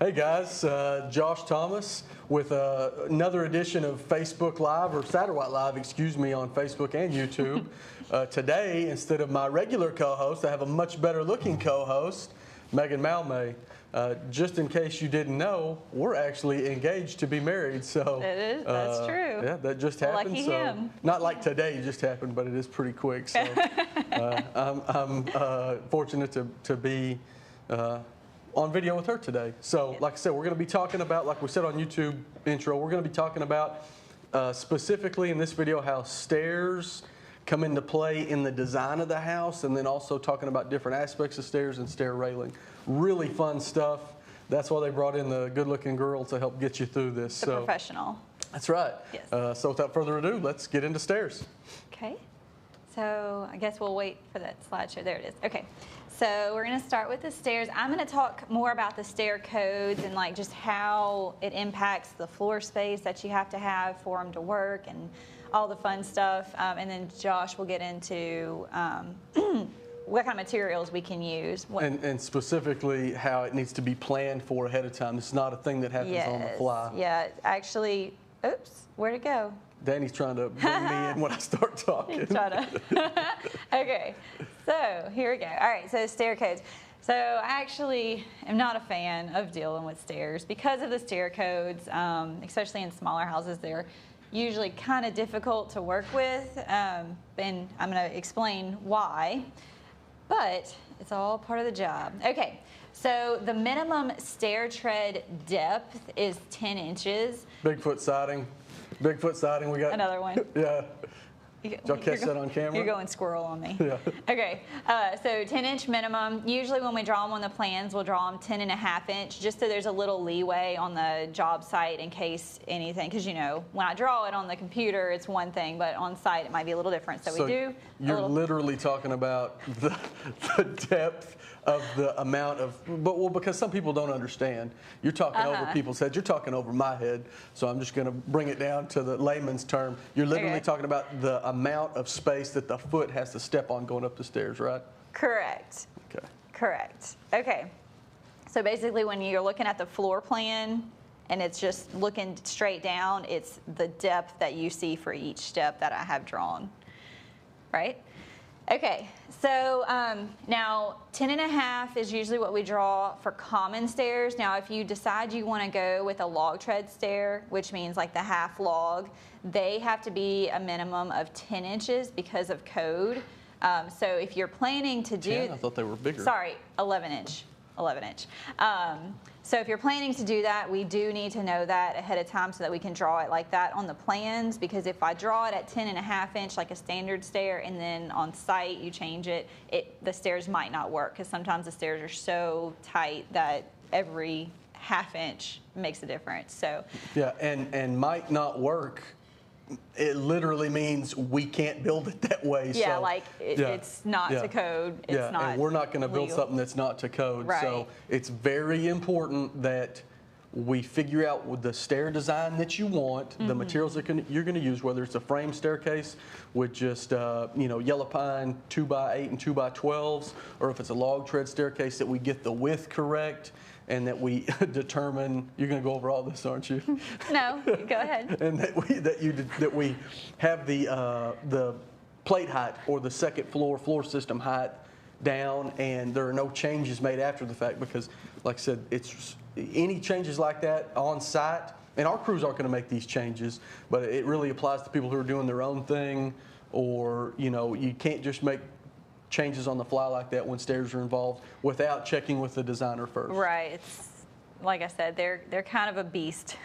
Hey guys, Josh Thomas with another edition of Facebook Live, or Satterwhite Live, excuse me, on Facebook and YouTube. Today, instead of my regular co-host, I have a much better looking co-host, Megan Malmay. Just in case you didn't know, we're actually engaged to be married. So it is. That's true. Yeah, that just happened. Lucky so him. Not like today just happened, but it is pretty quick. So I'm fortunate to be on video with her today. So like I said, we're going to be talking about, like we said on YouTube intro, we're going to be talking about specifically in this video how stairs come into play in the design of the house, and then also talking about different aspects of stairs and stair railing. Really fun stuff. That's why they brought in the good-looking girl to help get you through this. The professional. That's right. Yes. So without further ado, let's get into stairs. Okay. So I guess we'll wait for that slideshow. There it is. Okay. So we're going to start with the stairs. I'm going to talk more about the stair codes and like just how it impacts the floor space that you have to have for them to work and all the fun stuff. And then Josh will get into what kind of materials we can use. And specifically how it needs to be planned for ahead of time. It's not a thing that happens on the fly. Yeah, actually, oops, whered it go? Danny's trying to bring me in when I start talking. Okay, so here we go. All right, so stair codes. So I actually am not a fan of dealing with stairs because of the stair codes, especially in smaller houses. They're usually kind of difficult to work with, and I'm going to explain why, but it's all part of the job. Okay, so the minimum stair tread depth is 10 inches. Bigfoot sighting. Bigfoot sighting. We got another one. Yeah. Did y'all catch that on camera? You're going squirrel on me. Yeah. Okay, so 10-inch minimum. Usually when we draw them on the plans, we'll draw them 10.5-inch, just so there's a little leeway on the job site in case anything, because you know, when I draw it on the computer, it's one thing, but on site it might be a little different. So we do. You're literally talking about the depth of the amount of, because some people don't understand. You're talking over people's heads. You're talking over my head. So I'm just going to bring it down to the layman's term. You're literally talking about the amount of space that the foot has to step on going up the stairs, right? Correct. Okay. Correct. Okay. So basically when you're looking at the floor plan and it's just looking straight down, it's the depth that you see for each step that I have drawn, right? Okay, so now 10.5 is usually what we draw for common stairs. Now if you decide you want to go with a log tread stair, which means like the half log, they have to be a minimum of 10 inches because of code. So if you're planning to do... 10? I thought they were bigger. Sorry, 11 inch. 11 inch. So if you're planning to do that, we do need to know that ahead of time so that we can draw it like that on the plans, because if I draw it at 10.5 inch like a standard stair and then on site you change it, the stairs might not work, because sometimes the stairs are so tight that every half inch makes a difference. So yeah, and might not work. It literally means we can't build it that way. Yeah, so, like it's not to code. It's not and we're not going to build legal. something that's not to code. Right. So it's very important that we figure out with the stair design that you want, the materials that you're going to use, whether it's a frame staircase with just yellow pine 2x8 and 2x12s, or if it's a log tread staircase, that we get the width correct. And that we determine, you're going to go over all this, aren't you? No, go ahead. And that we have the plate height or the second floor system height down, and there are no changes made after the fact, because, like I said, it's any changes like that on site, and our crews aren't going to make these changes, but it really applies to people who are doing their own thing, or you can't just make changes on the fly like that when stairs are involved without checking with the designer first. Right. It's like I said, they're kind of a beast.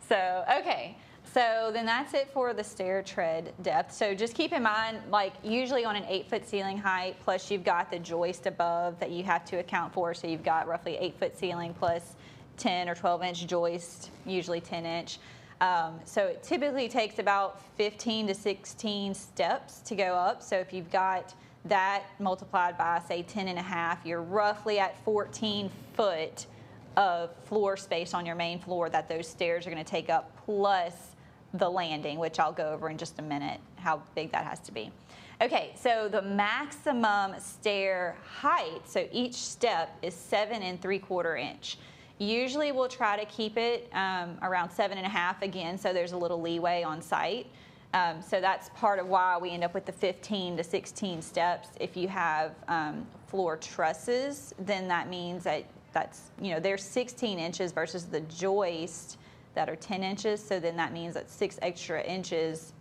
So okay. So then that's it for the stair tread depth. So just keep in mind, like usually on an 8-foot ceiling height, plus you've got the joist above that you have to account for. So you've got roughly 8-foot ceiling plus 10 or 12-inch joist, usually 10-inch. So it typically takes about 15 to 16 steps to go up. So if you've got that multiplied by, say, 10.5, you're roughly at 14 foot of floor space on your main floor that those stairs are going to take up, plus the landing, which I'll go over in just a minute, how big that has to be. Okay, so the maximum stair height, so each step is 7 3/4 inch. Usually we'll try to keep it around 7.5 again, so there's a little leeway on site. So that's part of why we end up with the 15 to 16 steps. If you have floor trusses, then that means that's, you know, they're 16 inches versus the joist that are 10 inches. So then that means that's 6 extra inches.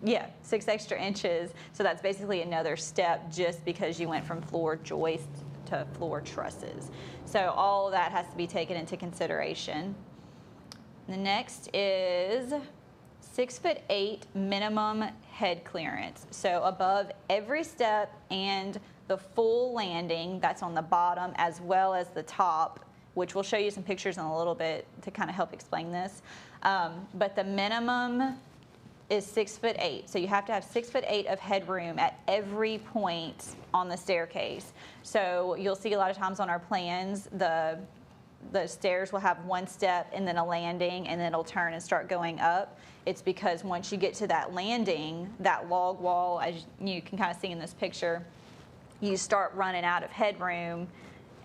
Yeah, 6 extra inches. So that's basically another step just because you went from floor joist to floor trusses. So all of that has to be taken into consideration. The next is 6'8" minimum head clearance. So above every step and the full landing that's on the bottom as well as the top, which we'll show you some pictures in a little bit to kind of help explain this. But the minimum is 6'8". So you have to have 6'8" of headroom at every point on the staircase. So you'll see a lot of times on our plans, the stairs will have one step and then a landing, and then it'll turn and start going up. It's because once you get to that landing, that log wall, as you can kind of see in this picture, you start running out of headroom,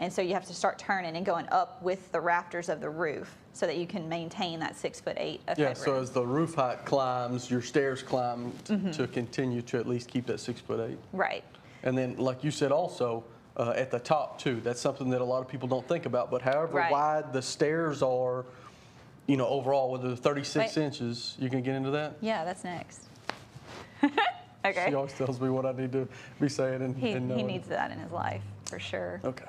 and so you have to start turning and going up with the rafters of the roof so that you can maintain that 6'8" of headroom. Yeah, so as the roof height climbs, your stairs climb to continue to at least keep that 6'8". Right. And then, like you said also, at the top too, that's something that a lot of people don't think about, but however wide the stairs are, you know, overall, whether they're 36 inches, you can get into that? Yeah, that's next. Okay. She always tells me what I need to be saying and He knowing. needs that in his life, for sure. Okay.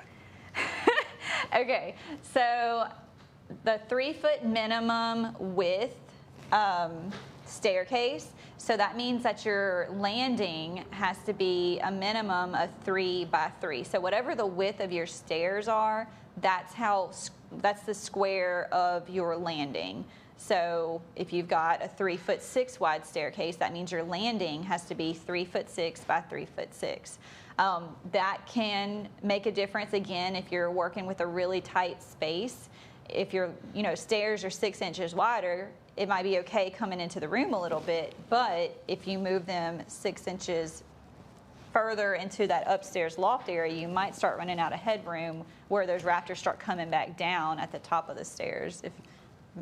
Okay, so the 3-foot minimum width staircase. So that means that your landing has to be a minimum of 3 by 3. So whatever the width of your stairs are, that's the square of your landing. So if you've got a 3'6" wide staircase, that means your landing has to be 3'6" by 3'6". That can make a difference again if you're working with a really tight space. If your stairs are 6 inches wider, it might be okay coming into the room a little bit, but if you move them 6 inches further into that upstairs loft area, you might start running out of headroom where those rafters start coming back down at the top of the stairs, if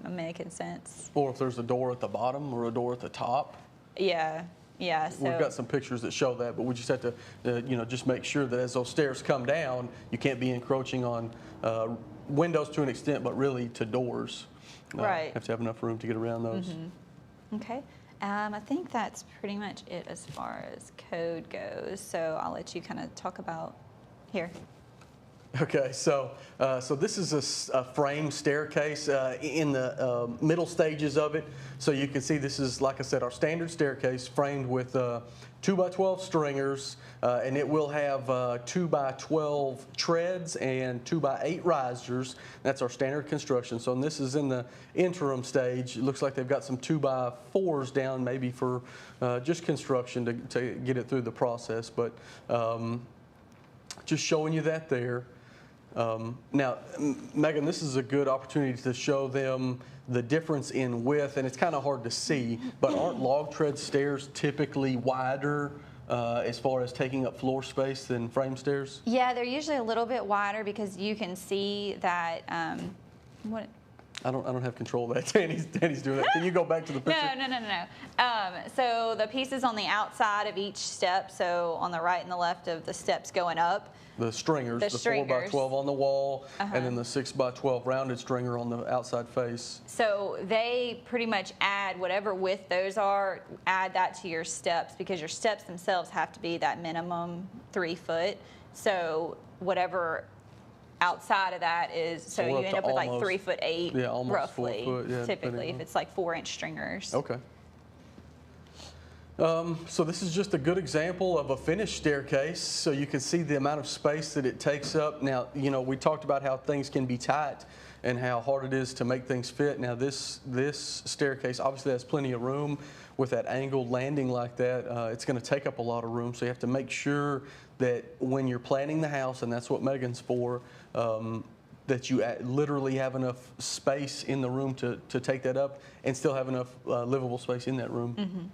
I'm making sense. Or if there's a door at the bottom or a door at the top. Yeah. Yeah, so we've got some pictures that show that, but we just have to, just make sure that as those stairs come down, you can't be encroaching on windows to an extent, but really to doors. Right. Have to have enough room to get around those. Okay. I think that's pretty much it as far as code goes. So I'll let you kind of talk about here. Okay, so this is a frame staircase in the middle stages of it. So you can see this is, like I said, our standard staircase framed with 2x12 stringers, and it will have 2x12 treads and 2x8 risers. That's our standard construction. So this is in the interim stage. It looks like they've got some 2x4s down, maybe for just construction to get it through the process. But just showing you that there. Now, Megan, this is a good opportunity to show them the difference in width, and it's kind of hard to see, but aren't log tread stairs typically wider as far as taking up floor space than frame stairs? Yeah, they're usually a little bit wider because you can see that, what? I don't have control of that. Danny's doing that. Can you go back to the picture? No. So the pieces on the outside of each step, so on the right and the left of the steps going up, the stringers, the 4x12 on the wall, and then the 6x12 rounded stringer on the outside face. So they pretty much add whatever width those are, add that to your steps, because your steps themselves have to be that minimum 3 foot. So whatever outside of that is, so you end up with like 3'8", roughly, 4 foot, typically, if it's like 4-inch stringers. Okay. So this is just a good example of a finished staircase, so you can see the amount of space that it takes up. Now, we talked about how things can be tight and how hard it is to make things fit. Now, this staircase obviously has plenty of room. With that angled landing like that, it's going to take up a lot of room, so you have to make sure that when you're planning the house, and that's what Megan's for, that you literally have enough space in the room to take that up and still have enough livable space in that room.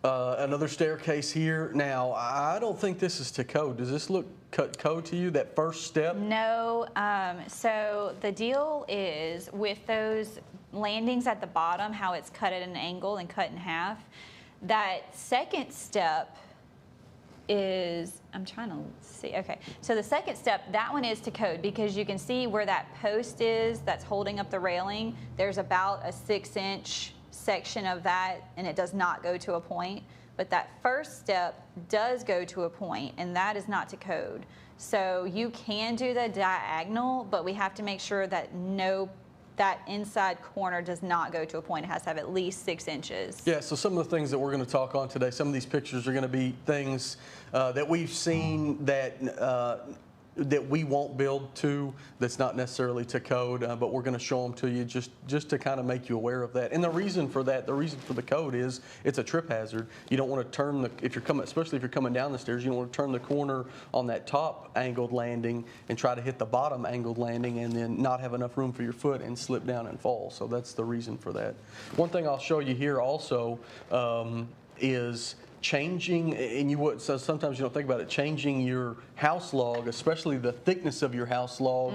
Another staircase here. Now, I don't think this is to code. Does this look code to you, that first step? No. So the deal is with those landings at the bottom, how it's cut at an angle and cut in half, that second step is, I'm trying to see, okay. So the second step, that one is to code because you can see where that post is that's holding up the railing. There's about a 6-inch section of that, and it does not go to a point. But that first step does go to a point, and that is not to code. So you can do the diagonal, but we have to make sure that that inside corner does not go to a point. It has to have at least 6 inches. Yeah, so some of the things that we're going to talk on today, some of these pictures are going to be things that we've seen that we won't build to, that's not necessarily to code, but we're going to show them to you just to kind of make you aware of that. And the reason for that, the reason for the code is it's a trip hazard. You don't want to turn if you're coming, especially if you're coming down the stairs, you don't want to turn the corner on that top angled landing and try to hit the bottom angled landing and then not have enough room for your foot and slip down and fall. So that's the reason for that. One thing I'll show you here also is changing, and so sometimes you don't think about it, changing your house log, especially the thickness of your house log,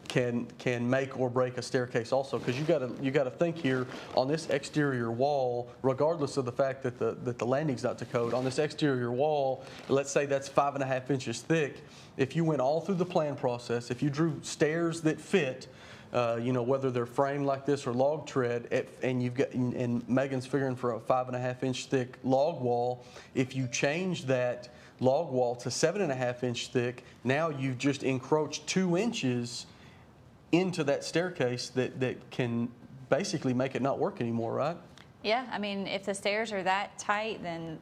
can make or break a staircase also, because you got to think here on this exterior wall, regardless of the fact that the landing's not to code, on this exterior wall, let's say that's 5.5 inches thick. If you went all through the plan process, if you drew stairs that fit, whether they're framed like this or log tread, and Megan's figuring for a 5.5 inch thick log wall, if you change that log wall to 7.5 inch thick, now you've just encroached 2 inches into that staircase that can basically make it not work anymore, right? Yeah, I mean, if the stairs are that tight, then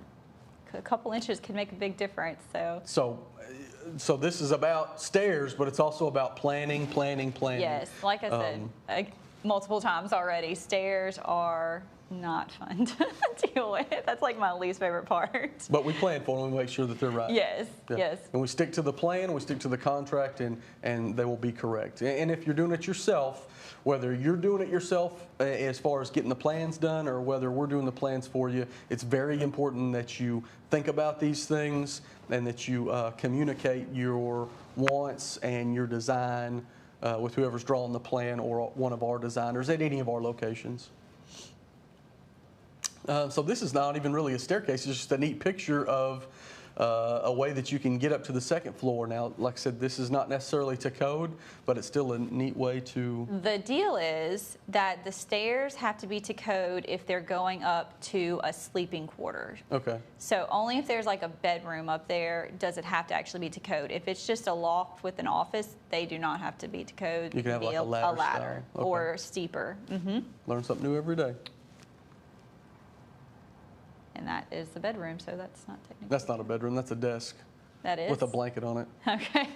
a couple inches can make a big difference. So this is about stairs, but it's also about planning. Yes, like I said multiple times already, stairs are not fun to deal with. That's like my least favorite part. But we plan for them, we make sure that they're right. Yes, yes. And we stick to the plan, we stick to the contract, and they will be correct. And if you're doing it yourself, whether you're doing it yourself as far as getting the plans done or whether we're doing the plans for you, it's very important that you think about these things and that you communicate your wants and your design with whoever's drawing the plan or one of our designers at any of our locations. So this is not even really a staircase, it's just a neat picture of a way that you can get up to the second floor. Now, like I said, this is not necessarily to code, but it's still a neat way to... The deal is that the stairs have to be to code if they're going up to a sleeping quarters. Okay. So only if there's like a bedroom up there does it have to actually be to code. If it's just a loft with an office, they do not have to be to code. You can have like a ladder style. Okay. Or steeper. Learn something new every day. And that is the bedroom, so that's not technically. That's not a bedroom, that's a desk. That is? With a blanket on it. Okay.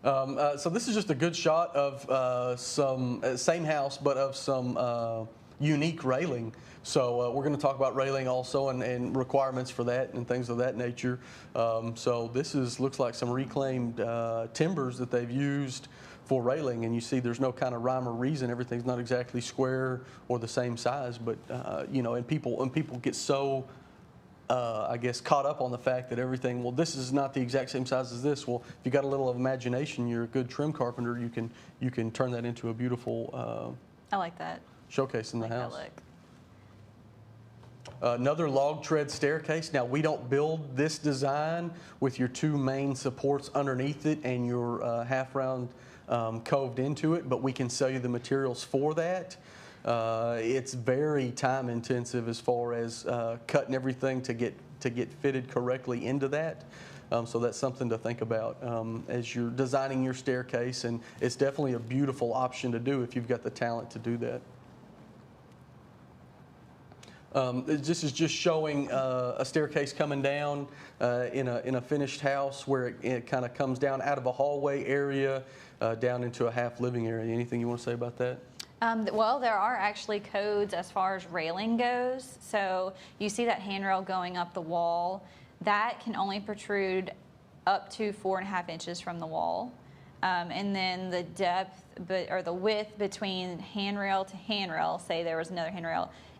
So this is just a good shot of same house, but of some unique railing. So we're going to talk about railing also and requirements for that and things of that nature. So this looks like some reclaimed timbers that they've used for railing, and you see there's no kind of rhyme or reason. Everything's not exactly square or the same size, but and people get so I guess caught up on the fact that everything, well, this is not the exact same size as this. Well, if you got a little of imagination, you're a good trim carpenter. You can turn that into a beautiful I like that showcase in the house. That look. Another log tread staircase. Now, we don't build this design with your two main supports underneath it and your half round coved into it, but we can sell you the materials for that. It's very time intensive as far as cutting everything to get fitted correctly into that. So that's something to think about as you're designing your staircase, and it's definitely a beautiful option to do if you've got the talent to do that. This is just showing a staircase coming down in a finished house where it kind of comes down out of a hallway area down into a half living area. Anything you want to say about that? Well, there are actually codes as far as railing goes. So you see that handrail going up the wall. That can only protrude up to 4.5 inches from the wall. And then the depth or the width between handrail to handrail, say there was another handrail,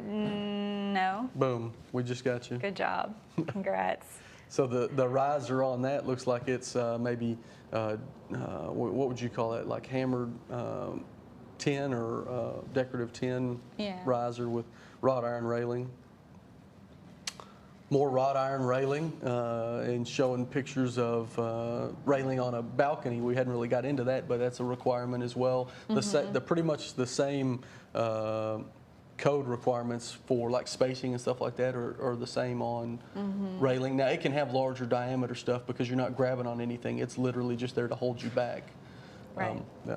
No. Boom, we just got you. Good job. Congrats. So the riser on that looks like it's maybe, what would you call that, like hammered tin or decorative tin riser with wrought iron railing. More wrought iron railing and showing pictures of railing on a balcony. We hadn't really got into that, but that's a requirement as well. The pretty much the same code requirements for like spacing and stuff like that are the same on railing. Now it can have larger diameter stuff because you're not grabbing on anything. It's literally just there to hold you back. Right. Yeah.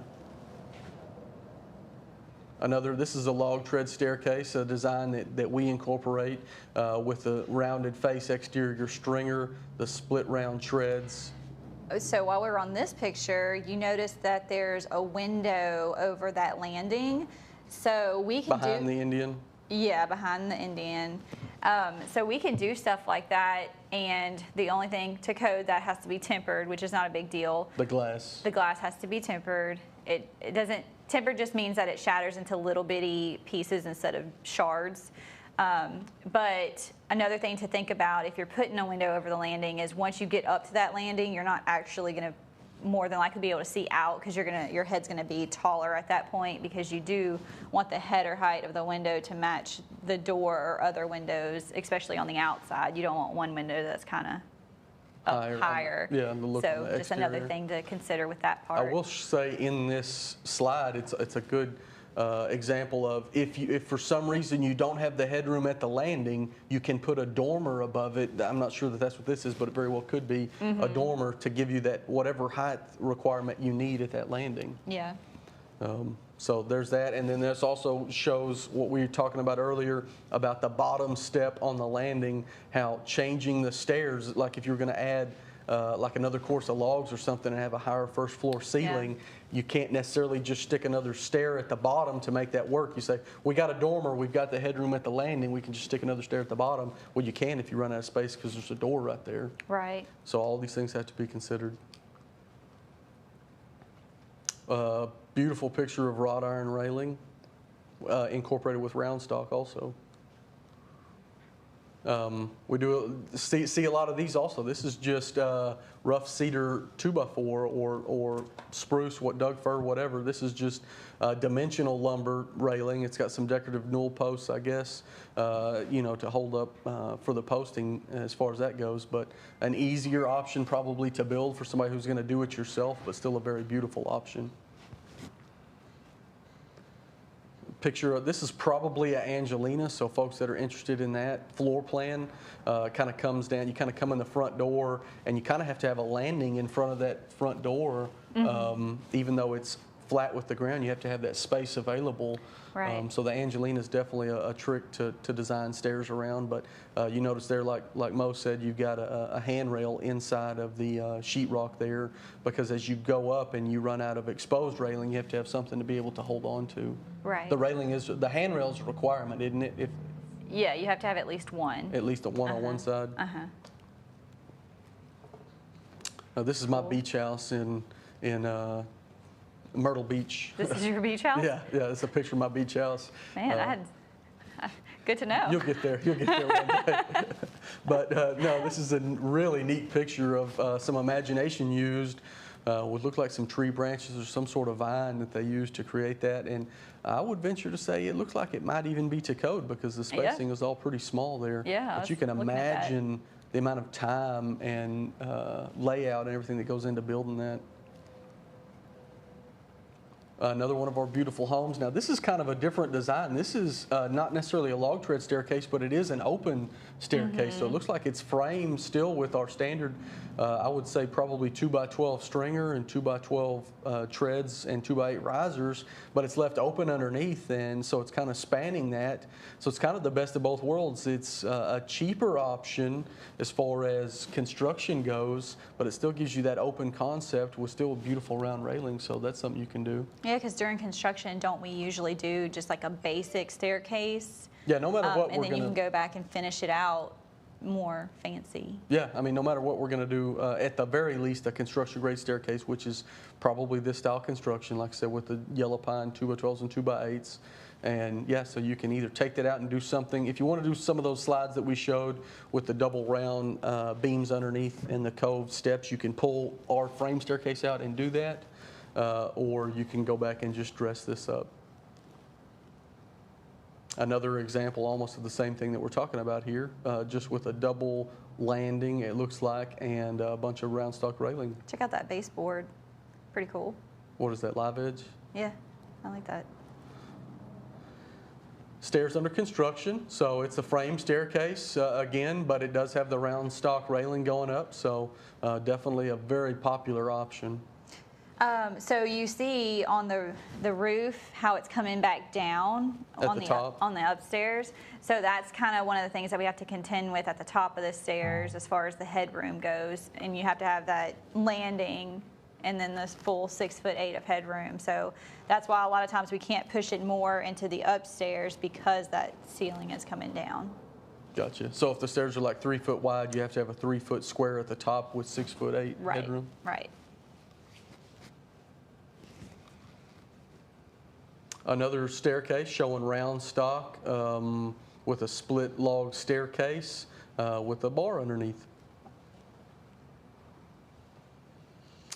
This is a log tread staircase, a design that we incorporate with the rounded face exterior stringer, the split round treads. So while we're on this picture, you notice that there's a window over that landing. So we can behind the Indian? Yeah, behind the Indian. So we can do stuff like that, and the only thing to code that has to be tempered, which is not a big deal. The glass. The glass has to be tempered. It doesn't, tempered just means that it shatters into little bitty pieces instead of shards. But another thing to think about if you're putting a window over the landing is once you get up to that landing, you're not actually going to more than likely be able to see out because your head's going to be taller at that point because you do want the header height of the window to match the door or other windows, especially on the outside. You don't want one window that's kind of up higher. Yeah, the look so of the just another thing to consider with that part. I will say in this slide, it's a good example of if for some reason you don't have the headroom at the landing, you can put a dormer above it. I'm not sure that that's what this is, but it very well could be a dormer to give you that whatever height requirement you need at that landing. Yeah. So there's that, and then this also shows what we were talking about earlier about the bottom step on the landing, how changing the stairs, like if you're going to add like another course of logs or something and have a higher first floor ceiling, you can't necessarily just stick another stair at the bottom to make that work. You say, we got a dormer, we've got the headroom at the landing, we can just stick another stair at the bottom. Well, you can if you run out of space because there's a door right there. Right. So all these things have to be considered. Beautiful picture of wrought iron railing, incorporated with round stock also. We do see a lot of these also. This is just rough cedar 2x4 or spruce, Doug fir, whatever. This is just dimensional lumber railing. It's got some decorative newel posts, I guess, to hold up for the posting as far as that goes. But an easier option probably to build for somebody who's going to do it yourself, but still a very beautiful option. Picture this is probably an Angelina, so folks that are interested in that floor plan kind of comes down. You kind of come in the front door, and you kind of have to have a landing in front of that front door, even though it's flat with the ground. You have to have that space available. Right. So the Angelina is definitely a trick to design stairs around. But you notice there, like Mo said, you've got a handrail inside of the sheetrock there, because as you go up and you run out of exposed railing, you have to have something to be able to hold on to. Right. The handrail is a requirement, isn't it? Yeah, you have to have at least one. At least one on one side. This is my beach house in Myrtle Beach. This is your beach house? Yeah, it's a picture of my beach house. Man, good to know. You'll get there one day. But no, this is a really neat picture of some imagination used. Would look like some tree branches or some sort of vine that they used to create that. And I would venture to say it looks like it might even be to code because the spacing is all pretty small there. Yeah, but you can imagine the amount of time and layout and everything that goes into building that. Another one of our beautiful homes. Now this is kind of a different design. This is not necessarily a log tread staircase, but it is an open staircase. So it looks like it's framed still with our standard, I would say probably 2x12 stringer and 2x12 treads and 2x8 risers, but it's left open underneath, and so it's kind of spanning that. So it's kind of the best of both worlds. It's a cheaper option as far as construction goes, but it still gives you that open concept with still a beautiful round railing. So that's something you can do. Yeah, because during construction, don't we usually do just like a basic staircase? Yeah, no matter what and then you can go back and finish it out more fancy. Yeah, I mean, no matter what we're going to do, at the very least, a construction grade staircase, which is probably this style construction, like I said, with the yellow pine 2x12s and 2x8s. And yeah, so you can either take that out and do something. If you want to do some of those slides that we showed with the double round beams underneath and the cove steps, you can pull our frame staircase out and do that. Or you can go back and just dress this up. Another example almost of the same thing that we're talking about here, just with a double landing, it looks like, and a bunch of round stock railing. Check out that baseboard. Pretty cool. What is that, live edge? Yeah, I like that. Stairs under construction, so it's a frame staircase again, but it does have the round stock railing going up, so definitely a very popular option. So you see on the roof how it's coming back down At the top. On the upstairs. So that's kind of one of the things that we have to contend with at the top of the stairs as far as the headroom goes. And you have to have that landing and then this full 6'8" of headroom. So that's why a lot of times we can't push it more into the upstairs because that ceiling is coming down. Gotcha. So if the stairs are like 3 foot wide, you have to have a 3 foot square at the top with 6'8" headroom? Right. Another staircase showing round stock with a split log staircase with a bar underneath.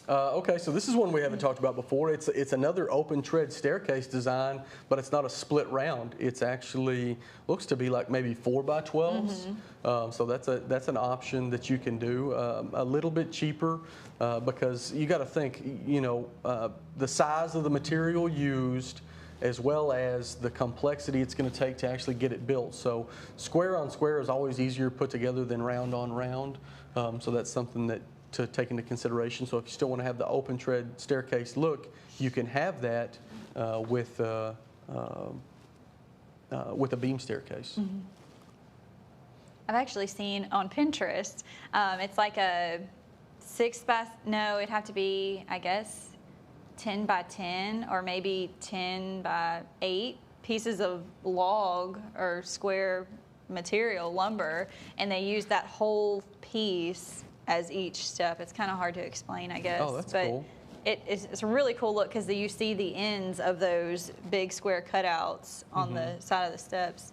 Okay, so this is one we haven't talked about before. It's another open tread staircase design, but it's not a split round. It's actually looks to be like maybe 4x12s. So that's an option that you can do. A little bit cheaper because you got to think, you know, the size of the material used, as well as the complexity it's going to take to actually get it built. So square on square is always easier put together than round on round. So that's something that to take into consideration. So if you still want to have the open tread staircase look, you can have that with a beam staircase. I've actually seen on Pinterest, it's like a it'd have to be, I guess, 10 by 10 or maybe 10 by 8 pieces of log or square material, lumber, and they use that whole piece as each step. It's kind of hard to explain, I guess. Oh, that's but cool. It's a really cool look because you see the ends of those big square cutouts on the side of the steps.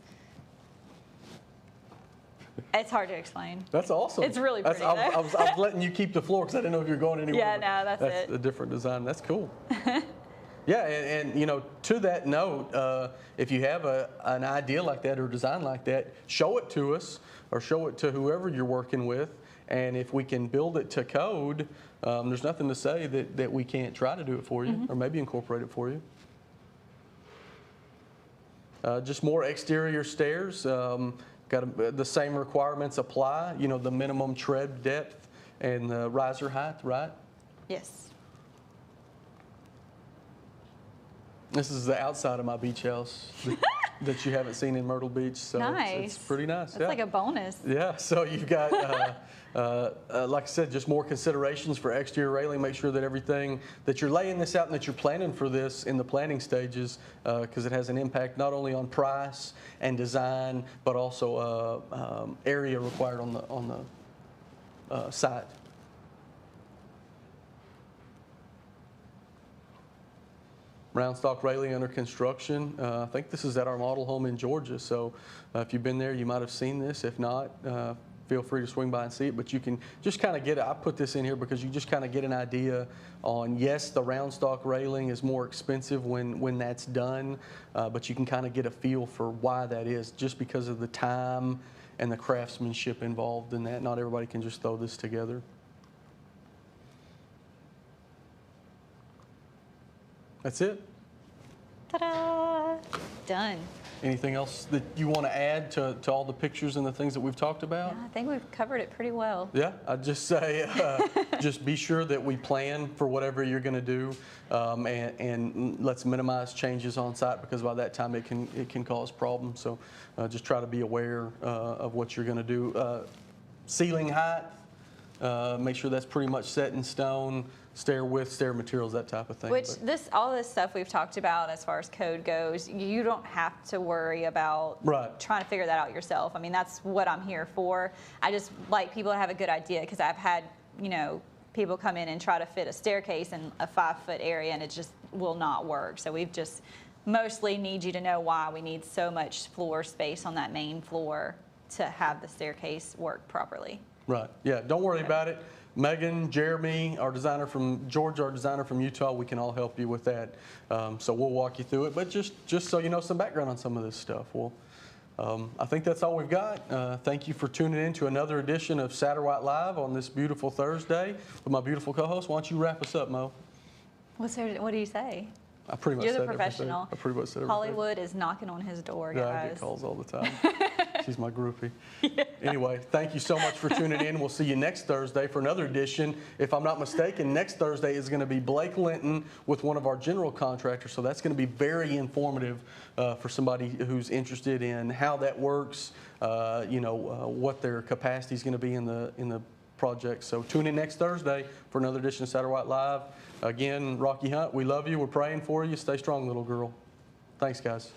It's hard to explain. That's awesome. It's really pretty. I was letting you keep the floor because I didn't know if you were going anywhere. Yeah, no, that's it. That's a different design. That's cool. Yeah, and you know, to that note, if you have an idea like that or design like that, show it to us or show it to whoever you're working with. And if we can build it to code, there's nothing to say that we can't try to do it for you or maybe incorporate it for you. Just more exterior stairs. Got the same requirements apply. You know, the minimum tread depth and the riser height, right? Yes. This is the outside of my beach house that you haven't seen in Myrtle Beach. So nice. It's pretty nice. That's like a bonus. Yeah, so you've got, like I said, just more considerations for exterior railing. Make sure that everything, that you're laying this out and that you're planning for this in the planning stages because it has an impact not only on price and design, but also area required on the site. Round stock railing under construction. I think this is at our model home in Georgia. So if you've been there, you might have seen this. If not, feel free to swing by and see it. But you can just kind of get, I put this in here because you just kind of get an idea on, yes, the round stock railing is more expensive when that's done, but you can kind of get a feel for why that is, just because of the time and the craftsmanship involved in that. Not everybody can just throw this together. That's it. Ta-da! Done. Anything else that you want to add to all the pictures and the things that we've talked about? Yeah, I think we've covered it pretty well. Yeah, I'd just say just be sure that we plan for whatever you're going to do and let's minimize changes on site because by that time it can cause problems. So just try to be aware of what you're going to do. Ceiling height, make sure that's pretty much set in stone. Stair width, stair materials, that type of thing. Which all this stuff we've talked about as far as code goes, you don't have to worry about trying to figure that out yourself. I mean, that's what I'm here for. I just like people to have a good idea because I've had, you know, people come in and try to fit a staircase in a 5-foot area and it just will not work. So we've just mostly need you to know why we need so much floor space on that main floor to have the staircase work properly. Right. Yeah. Don't worry about it. Megan, Jeremy, our designer from Georgia, our designer from Utah, we can all help you with that. So we'll walk you through it. But just so you know some background on some of this stuff. Well, I think that's all we've got. Thank you for tuning in to another edition of Satterwhite Live on this beautiful Thursday with my beautiful co-host. Why don't you wrap us up, Mo? What do you say? I pretty much You're said the professional. Everything. I pretty much said everything. Hollywood is knocking on his door, guys. Yeah, I get calls all the time. She's my groupie. Yeah. Anyway, thank you so much for tuning in. We'll see you next Thursday for another edition. If I'm not mistaken, next Thursday is going to be Blake Linton with one of our general contractors. So that's going to be very informative for somebody who's interested in how that works, what their capacity is going to be in the project. So tune in next Thursday for another edition of Satterwhite Live. Again, Rocky Hunt, we love you. We're praying for you. Stay strong, little girl. Thanks, guys.